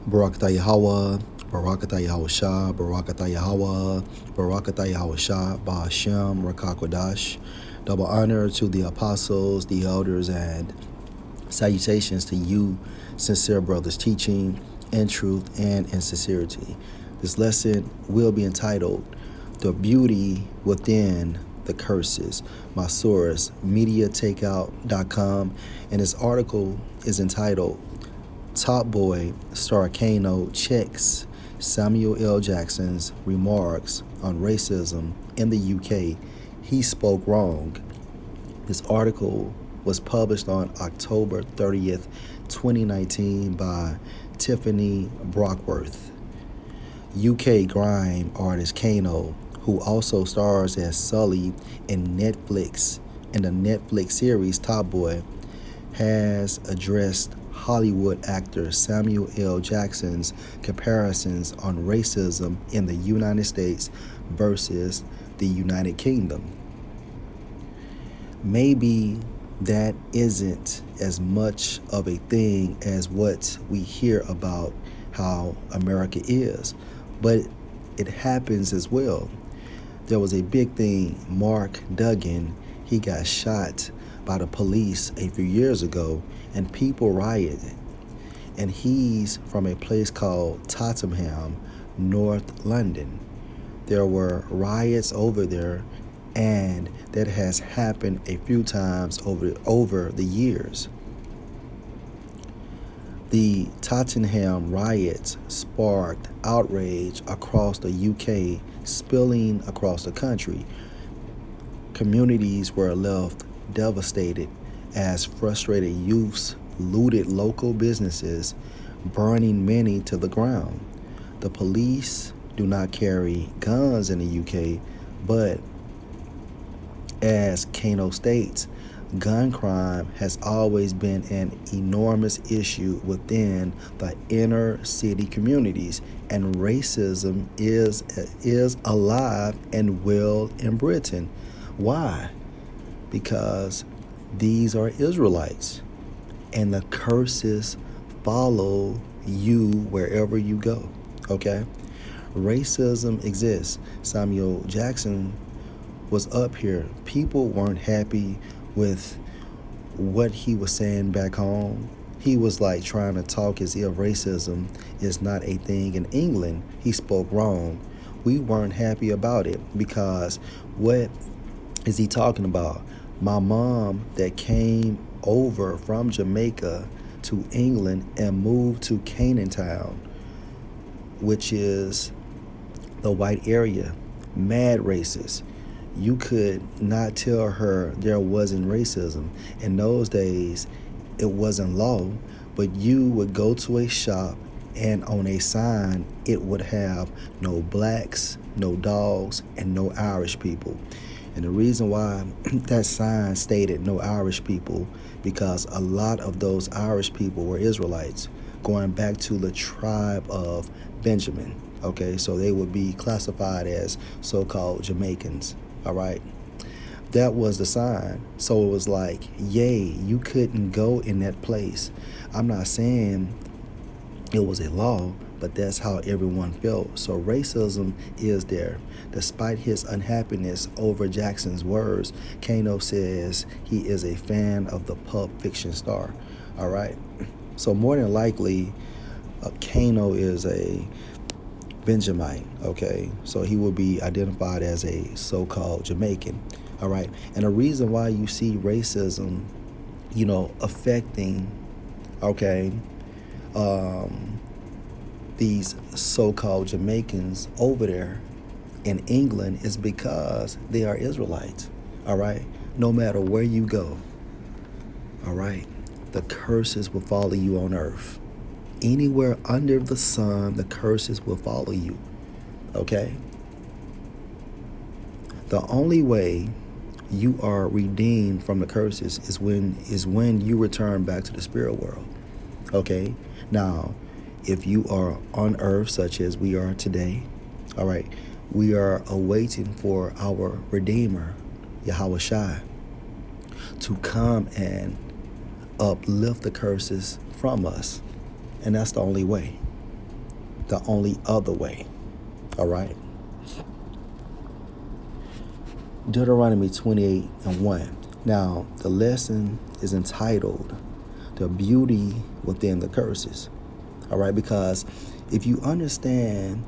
Barakatah Yahweh, Barakatah Yahushua, Barakatah Yahweh, Barakatah Yahushua, Ba'ashem, Rakakwadash. Double honor to the apostles, the elders, and salutations to you, sincere brothers, teaching in truth and in sincerity. This lesson will be entitled The Beauty Within the Curses. My source, MediaTakeout.com, and this article is entitled Top Boy star Kano checks Samuel L. Jackson's remarks on racism in the UK. He spoke wrong. This article was published on October 30th, 2019 by Tiffany Brockworth. UK grime artist Kano, who also stars as Sully in the Netflix series Top Boy, has addressed Hollywood actor Samuel L. Jackson's comparisons on racism in the United States versus the United Kingdom. Maybe that isn't as much of a thing as what we hear about how America is, but it happens as well. There was a big thing. Mark Duggan, he got shot by the police a few years ago, and people rioted. And he's from a place called Tottenham, North London. There were riots over there, and that has happened a few times over the years. The Tottenham riots sparked outrage across the UK, spilling across the country. Communities were left devastated as frustrated youths looted local businesses, burning many to the ground. The police do not carry guns in the UK, but as Kano states, gun crime has always been an enormous issue within the inner city communities, and racism is alive and well in Britain. Why? Because these are Israelites, and the curses follow you wherever you go. Okay? Racism exists. Samuel Jackson was up here. People weren't happy with what he was saying back home. He was like trying to talk as if racism is not a thing in England. He spoke wrong. We weren't happy about it because what is he talking about? My mom that came over from Jamaica to England and moved to Canaan Town, which is the white area, mad racist. You could not tell her there wasn't racism. In those days, it wasn't law, but you would go to a shop and on a sign, it would have no blacks, no dogs, and no Irish people. And the reason why that sign stated no Irish people, because a lot of those Irish people were Israelites, going back to the tribe of Benjamin. Okay, so they would be classified as so-called Jamaicans. All right. That was the sign. So it was like, yay, you couldn't go in that place. I'm not saying it was a law, but that's how everyone felt. So racism is there. Despite his unhappiness over Jackson's words, Kano says he is a fan of the Pulp Fiction star. All right. So more than likely, Kano is a Benjamite, okay? So he will be identified as a so-called Jamaican, all right? And the reason why you see racism, affecting, okay, these so-called Jamaicans over there in England is because they are Israelites, all right? No matter where you go, all right, the curses will follow you on earth. Anywhere under the sun, the curses will follow you. Okay? The only way you are redeemed from the curses is when you return back to the spirit world. Okay? Now, if you are on earth such as we are today, all right, we are awaiting for our Redeemer, Yahweh Shai, to come and uplift the curses from us. And that's the only way. the only other way. All right. Deuteronomy 28:1. Now, the lesson is entitled The Beauty Within the Curses. All right, because if you understand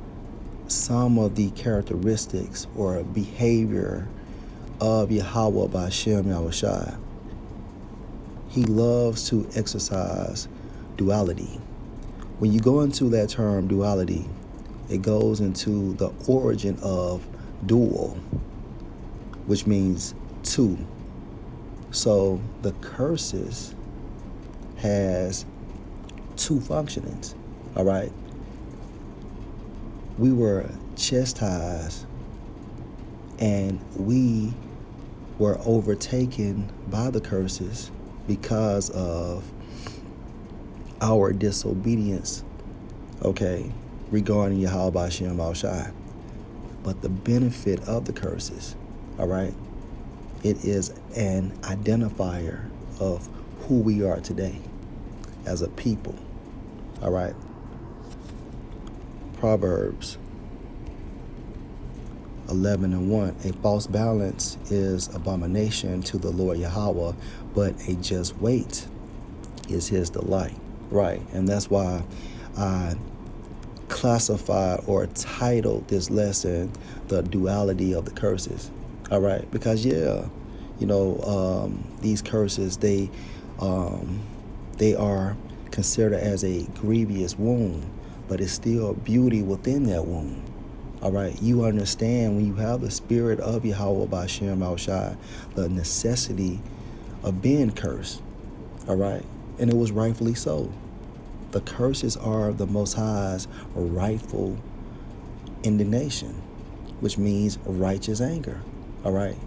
some of the characteristics or behavior of Yahweh B'Shem Yahushua, he loves to exercise duality. When you go into that term duality, it goes into the origin of dual, which means two. So the curses has two functionings. All right. We were chastised and we were overtaken by the curses because of our disobedience, okay, regarding Yahweh B'Shem Yahushua. But the benefit of the curses, all right, it is an identifier of who we are today as a people, all right. Proverbs 11:1. A false balance is abomination to the Lord Yahweh, but a just weight is his delight. Right. And that's why I classified or titled this lesson The Duality of the Curses. All right. Because, these curses, they are considered as a grievous wound, but it's still beauty within that wound. All right, you understand when you have the spirit of Yahweh B'Shem Yahushua, the necessity of being cursed. All right, and it was rightfully so. The curses are the Most High's rightful indignation, which means righteous anger. All right,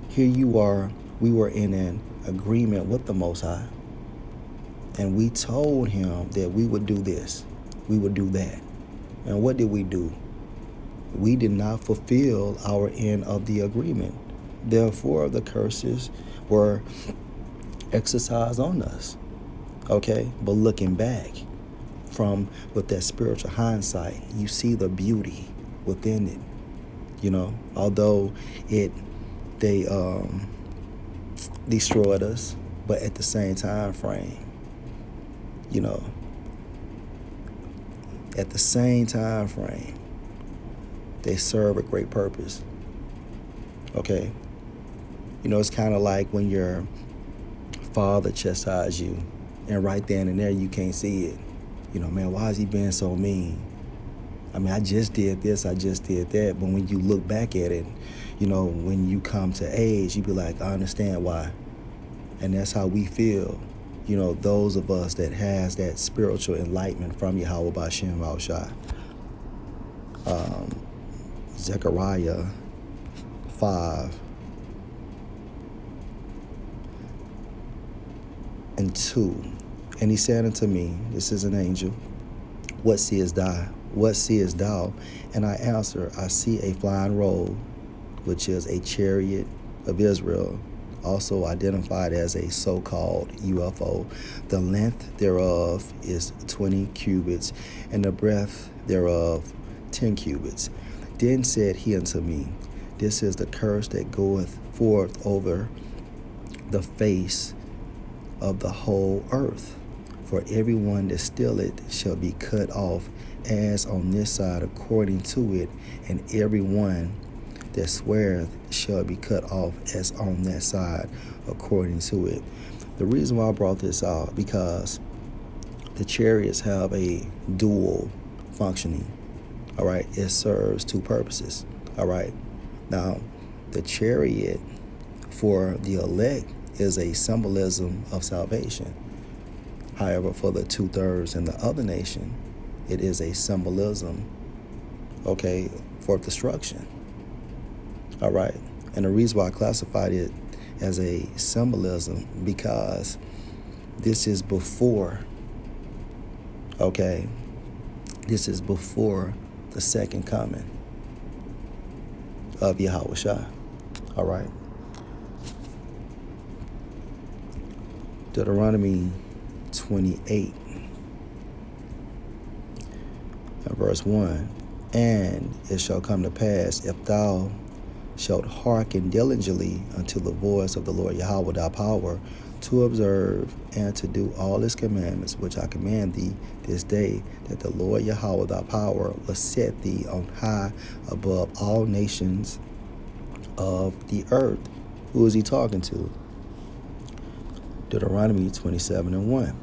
here you are. We were in an agreement with the Most High, and we told him that we would do this, we would do that. And what did we do? We did not fulfill our end of the agreement. Therefore, the curses were exercised on us. Okay? But looking back with that spiritual hindsight, you see the beauty within it. Although they destroyed us, but at the same time frame, at the same time frame, they serve a great purpose. Okay? It's kind of like when your father chastises you, and right then and there you can't see it. Man, why is he being so mean? I mean, I just did this, I just did that. But when you look back at it, when you come to age, you be like, I understand why. And that's how we feel, those of us that has that spiritual enlightenment from Yahweh B'Shem Yahushua. Zechariah 5:2. And he said unto me, this is an angel, what seest thou? What seest thou? And I answer, I see a flying roll, which is a chariot of Israel, also identified as a so-called UFO. The length thereof is 20 cubits, and the breadth thereof 10 cubits. Then said he unto me, this is the curse that goeth forth over the face of the whole earth. For everyone that stealeth shall be cut off as on this side according to it, and everyone that sweareth shall be cut off as on that side according to it. The reason why I brought this out, because the chariots have a dual functioning. All right, it serves two purposes. All right, now the chariot for the elect is a symbolism of salvation. However, for the 2/3 and the other nation, it is a symbolism, okay, for destruction. All right, and the reason why I classified it as a symbolism, because this is before, okay, this is before the second coming of Yahushua. All right. Deuteronomy 28. And verse 1, and it shall come to pass, if thou shalt hearken diligently unto the voice of the Lord Yahweh thy power, to observe and to do all his commandments which I command thee this day, that the Lord Yahweh thy power will set thee on high above all nations of the earth. Who is he talking to? Deuteronomy 27:1.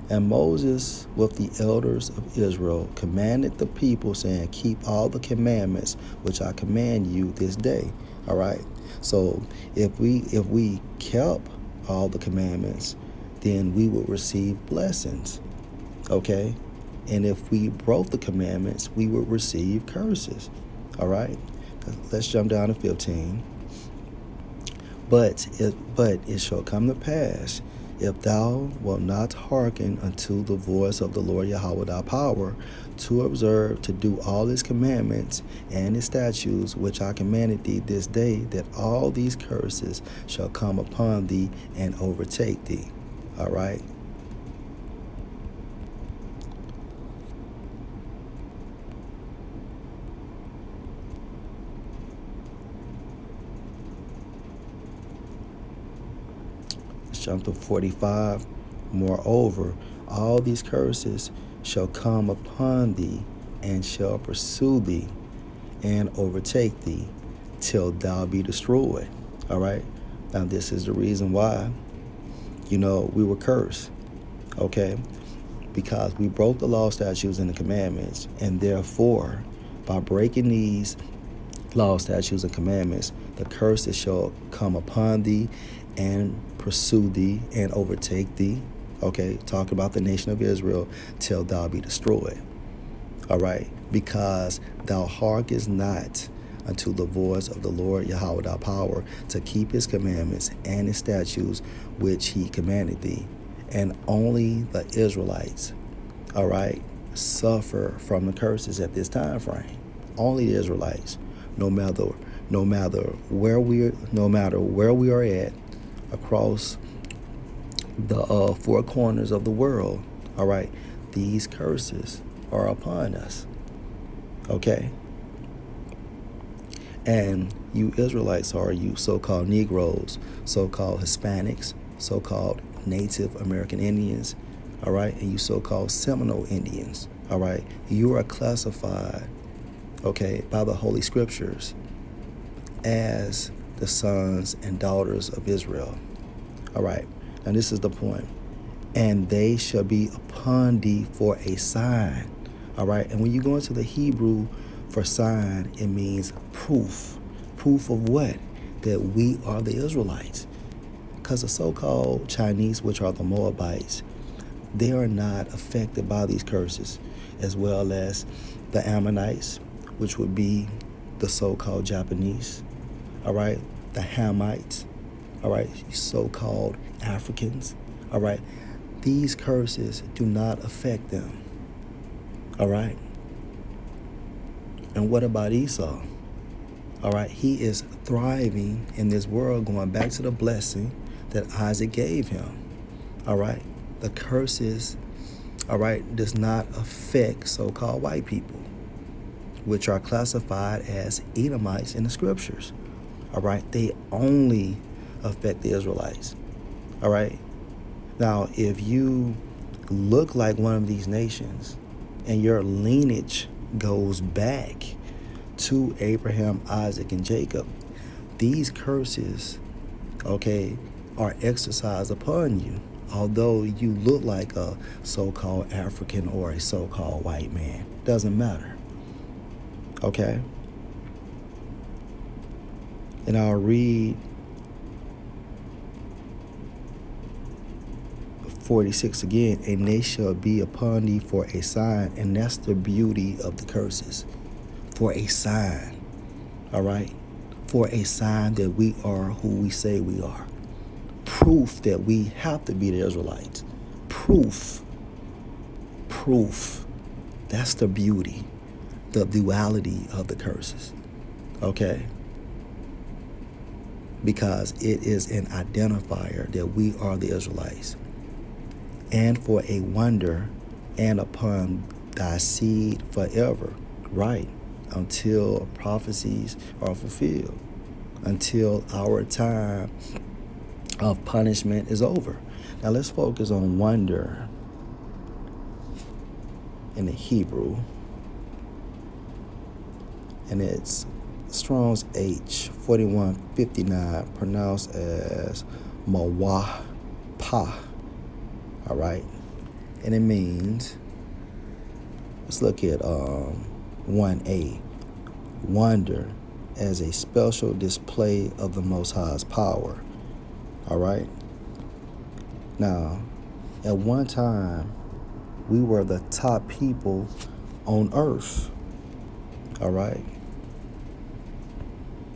And Moses with the elders of Israel commanded the people, saying, keep all the commandments which I command you this day. All right. So if we kept all the commandments, then we would receive blessings. Okay. And if we broke the commandments, we would receive curses. All right. Let's jump down to 15. But it shall come to pass, if thou wilt not hearken unto the voice of the Lord Yahweh thy power, to observe to do all his commandments and his statutes which I commanded thee this day, that all these curses shall come upon thee and overtake thee. All right. Let's jump to 45. Moreover, all these curses shall come upon thee and shall pursue thee and overtake thee till thou be destroyed. All right. Now, this is the reason why, we were cursed. Okay. Because we broke the law, statutes, and the commandments. And therefore, by breaking these law, statutes, and commandments, the curses shall come upon thee and pursue thee and overtake thee. Okay, talk about the nation of Israel till thou be destroyed. All right, because thou hearkenest not unto the voice of the Lord Yahweh thy power, to keep his commandments and his statutes which he commanded thee. And only the Israelites, all right, suffer from the curses at this time frame. Only the Israelites, no matter where we are at across the four corners of the world. All right, these curses are upon us. Okay. And you Israelites are you so-called Negroes, so-called Hispanics, so-called Native American Indians, all right, and you so-called Seminole Indians, all right, you are classified, okay, by the Holy Scriptures as the sons and daughters of Israel. All right, now this is the point. And they shall be upon thee for a sign. All right, and when you go into the Hebrew for sign, it means proof. Proof of what? That we are the Israelites. Because the so-called Chinese, which are the Moabites, they are not affected by these curses, as well as the Ammonites, which would be the so-called Japanese, all right, the Hamites, all right, so-called Africans, all right. These curses do not affect them, all right. And what about Esau? All right, he is thriving in this world, going back to the blessing that Isaac gave him, all right. The curses, all right, does not affect so-called white people, which are classified as Edomites in the scriptures. All right, they only affect the Israelites. All right. Now, if you look like one of these nations and your lineage goes back to Abraham, Isaac, and Jacob, these curses, okay, are exercised upon you, although you look like a so-called African or a so-called white man. Doesn't matter. Okay? And I'll read 46 again. And they shall be upon thee for a sign. And that's the beauty of the curses. For a sign. All right? For a sign that we are who we say we are. Proof that we have to be the Israelites. Proof. That's the beauty. The duality of the curses. Okay? Because it is an identifier that we are the Israelites. And for a wonder and upon thy seed forever. Right. Until prophecies are fulfilled. Until our time of punishment is over. Now let's focus on wonder in the Hebrew. And it's Strong's H 4159, pronounced as Mawah Pa. All right. And it means, let's look at 1A. Wonder as a special display of the Most High's power. All right. Now, at one time, we were the top people on earth. All right.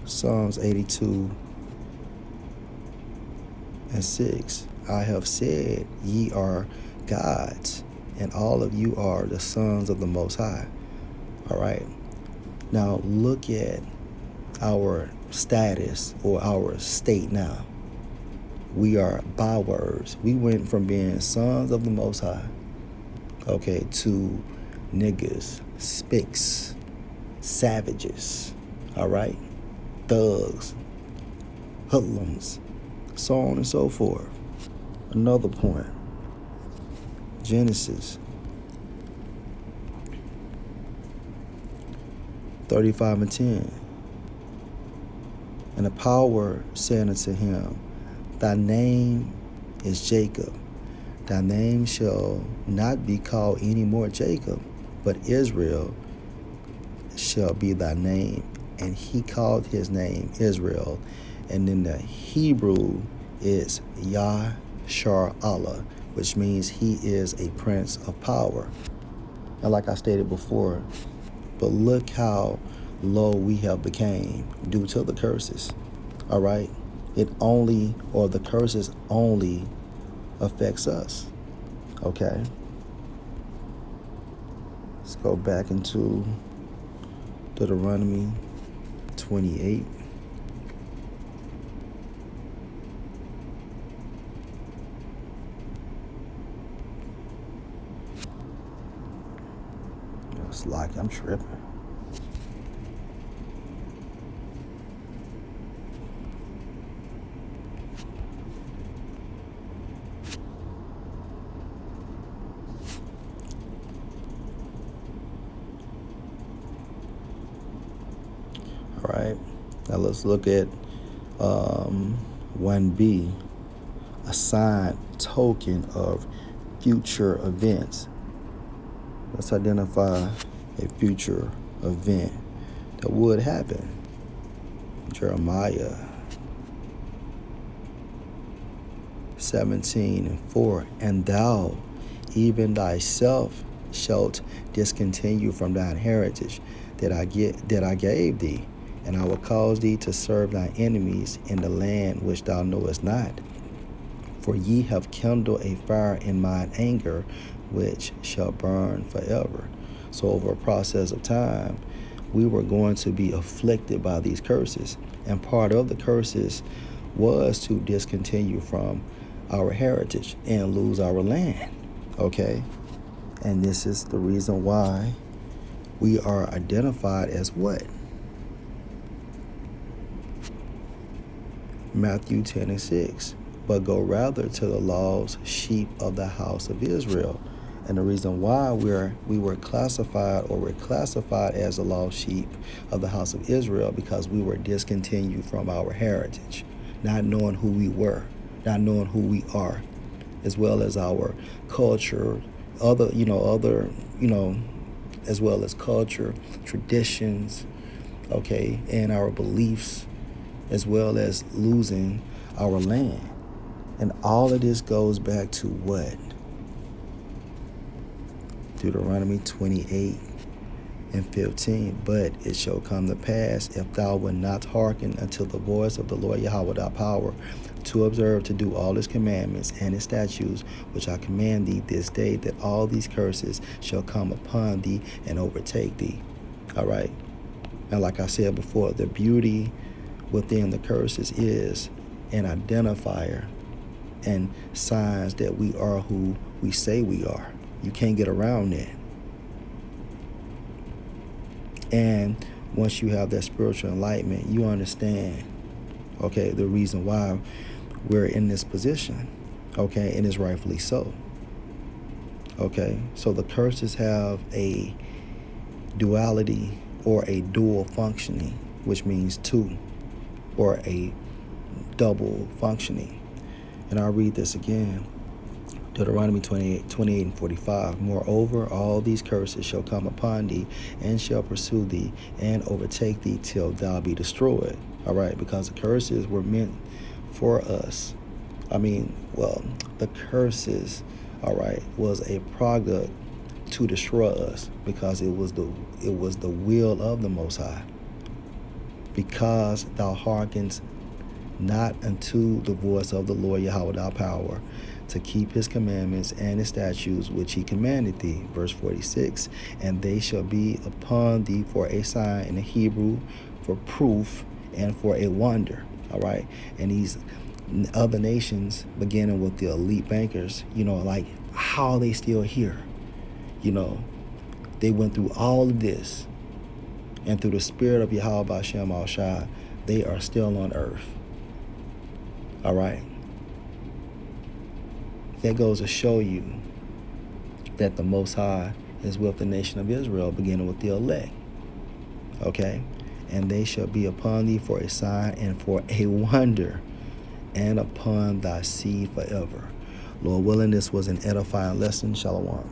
Psalms 82:6. I have said, ye are gods, and all of you are the sons of the Most High. All right. Now look at our status or our state now. We are bywords. We went from being sons of the Most High, okay, to niggas, spicks, savages, all right, thugs, hoodlums, so on and so forth. Another point, Genesis 35:10. And the power said unto him, thy name is Jacob. Thy name shall not be called any more Jacob, but Israel shall be thy name. And he called his name Israel. And in the Hebrew, it's Yah-Shar-Allah, which means he is a prince of power. And like I stated before, but look how low we have became due to the curses. All right. The curses only affects us. Okay. Let's go back into Deuteronomy 28. It's like I'm tripping. All right. Now let's look at 1B, a sign token of future events. Let's identify a future event that would happen. Jeremiah 17:4. And thou, even thyself, shalt discontinue from thine heritage that I gave thee, and I will cause thee to serve thy enemies in the land which thou knowest not. For ye have kindled a fire in mine anger, which shall burn forever. So over a process of time, we were going to be afflicted by these curses. And part of the curses was to discontinue from our heritage and lose our land. Okay? And this is the reason why we are identified as what? Matthew 10:6. But go rather to the lost sheep of the house of Israel. And the reason why we were classified as the lost sheep of the house of Israel, because we were discontinued from our heritage, not knowing who we were, not knowing who we are, as well as our culture, as well as culture, traditions, okay, and our beliefs, as well as losing our land. And all of this goes back to what? Deuteronomy 28:15. But it shall come to pass, if thou wilt not hearken unto the voice of the Lord Yahweh thy power, to observe to do all his commandments and his statutes, which I command thee this day, that all these curses shall come upon thee and overtake thee. All right. And like I said before, the beauty within the curses is an identifier and signs that we are who we say we are. You can't get around that. And once you have that spiritual enlightenment, you understand, okay, the reason why we're in this position, okay, and it's rightfully so. Okay, so the curses have a duality or a dual functioning, which means two, or a double functioning. And I'll read this again. Deuteronomy 28 and 45. Moreover, all these curses shall come upon thee, and shall pursue thee, and overtake thee till thou be destroyed. All right, because the curses were meant for us. The curses, all right, was a product to destroy us, because it was the will of the Most High. Because thou hearkenest not unto the voice of the Lord Yahweh thy power, to keep his commandments and his statutes which he commanded thee. Verse 46, and they shall be upon thee for a sign, in the Hebrew for proof and for a wonder. All right, and these other nations, beginning with the elite bankers, like how they still here. They went through all of this, and through the spirit of Yahweh B'Shem Al-Shai, they are still on earth. All right. That goes to show you that the Most High is with the nation of Israel, beginning with the elect. Okay? And they shall be upon thee for a sign and for a wonder, and upon thy seed forever. Lord willing, this was an edifying lesson. Shalom.